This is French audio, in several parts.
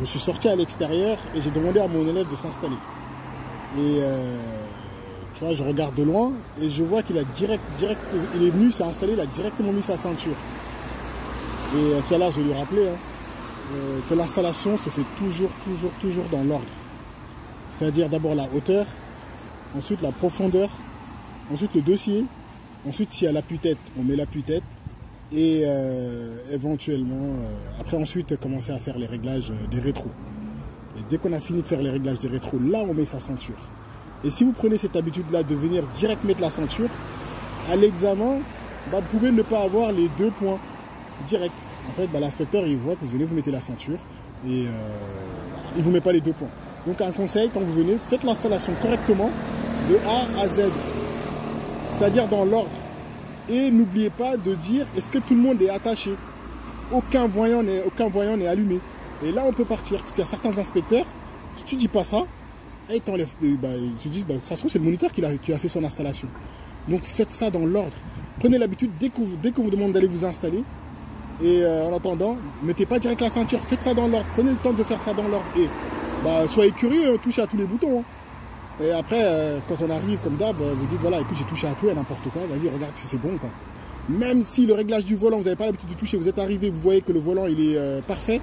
Je suis sorti à l'extérieur et j'ai demandé à mon élève de s'installer. Et tu vois, je regarde de loin et je vois qu'il a il est venu, s'est installé, il a directement mis sa ceinture. Et tout à l'heure, je lui ai rappelé que l'installation se fait toujours dans l'ordre. C'est-à-dire d'abord la hauteur, ensuite la profondeur, ensuite le dossier, ensuite s'il y a l'appui-tête, on met l'appui-tête. Et éventuellement, après ensuite commencer à faire les réglages des rétros. Et dès qu'on a fini de faire les réglages des rétros, là on met sa ceinture. Et si vous prenez cette habitude-là de venir direct mettre la ceinture, à l'examen, vous pouvez ne pas avoir les 2 points direct. En fait, l'inspecteur il voit que vous venez, vous mettez la ceinture et il ne vous met pas les 2 points. Donc un conseil, quand vous venez, faites l'installation correctement de A à Z. C'est-à-dire dans l'ordre. Et n'oubliez pas de dire, est-ce que tout le monde est attaché? Aucun voyant n'est allumé. Et là, on peut partir. Parce qu'il y a certains inspecteurs, si tu dis pas ça, ils t'enlèvent. Ils te disent, ça se trouve, c'est le moniteur qui a fait son installation. Donc faites ça dans l'ordre. Prenez l'habitude, dès qu'on vous demande d'aller vous installer, et en attendant, ne mettez pas direct la ceinture. Faites ça dans l'ordre. Prenez le temps de faire ça dans l'ordre. Et soyez curieux, touchez à tous les boutons. Hein. Et après, quand on arrive comme d'hab, vous dites voilà, écoute, j'ai touché à tout et n'importe quoi, vas-y, regarde si c'est bon. Quoi. Même si le réglage du volant, vous n'avez pas l'habitude de toucher, vous êtes arrivé, vous voyez que le volant il est parfait,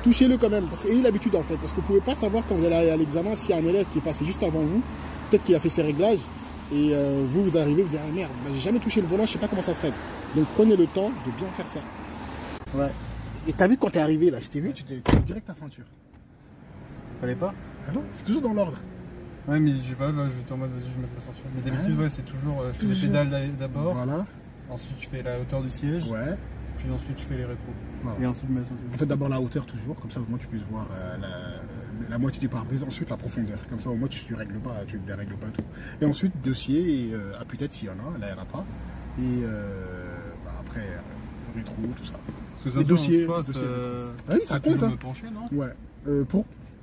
touchez-le quand même. Parce qu'ayez l'habitude en fait, parce que vous ne pouvez pas savoir quand vous allez aller à l'examen s'il y a un élève qui est passé juste avant vous, peut-être qu'il a fait ses réglages, et vous arrivez, vous dites ah merde, j'ai jamais touché le volant, je ne sais pas comment ça se règle. Donc prenez le temps de bien faire ça. Ouais. Et t'as vu quand t'es arrivé là, je t'ai vu, tu t'es direct ta ceinture. Fallait pas? Ah non, c'est toujours dans l'ordre. Ouais, mais je sais pas, là j'étais en mode vas-y, je vais mettre ma ceinture. Mais d'habitude, ouais, c'est toujours. Je fais les pédales d'abord. Voilà. Ensuite, je fais la hauteur du siège. Ouais. Puis ensuite, je fais les rétros. Voilà. Et ensuite, je mets la ceinture. En fait, d'abord la hauteur toujours, comme ça au moins tu puisses voir la moitié du pare-brise. Ensuite, la profondeur. Comme ça au moins tu ne règles pas, tu ne dérègles pas tout. Et ensuite, dossier et appui-tête s'il y en a, là il n'y en a pas. Et après, rétro, tout ça. Parce que les dossiers. Ah oui, ça compte. Hein. Me pencher, non? Ouais.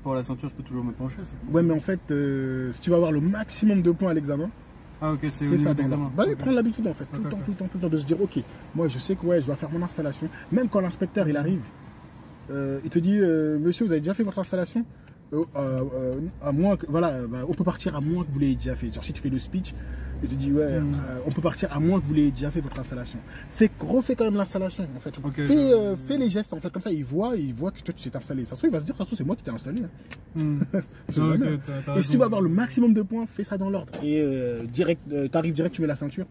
Pour la ceinture, je peux toujours me pencher. Ouais, mais en fait, si tu vas avoir le maximum de points à l'examen, ah ok, c'est au niveau d'examen. Bah oui, prendre l'habitude en fait, tout le temps, de se dire ok, moi je sais que ouais, je vais faire mon installation. Même quand l'inspecteur il arrive, il te dit monsieur, vous avez déjà fait votre installation? À moins que, voilà, on peut partir à moins que vous l'ayez déjà fait. Genre si tu fais le speech, il te dit ouais, on peut partir à moins que vous l'ayez déjà fait votre installation. Refais quand même l'installation en fait. Okay, fais les gestes en fait, comme ça il voit que toi tu t'es installé. Ça se trouve il va se dire, ça se trouve c'est moi qui t'ai installé. Hein. Et si tu vas avoir le maximum de points, fais ça dans l'ordre. Et t'arrives direct, tu mets la ceinture.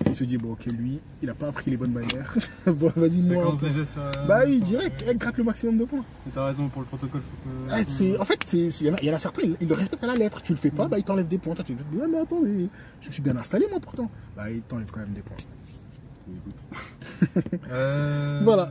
Il se dit bon ok, lui il a pas appris les bonnes manières. Bon vas-y moi. Bah oui, direct, gratte le maximum de points. T'as raison, pour le protocole faut que. En fait il y en a certains, ils le respectent à la lettre. Tu le fais pas, bah il t'enlève des points. Toi tu te dis ouais mais attends, mais je me suis bien installé moi pourtant. Bah il t'enlève quand même des points. Voilà.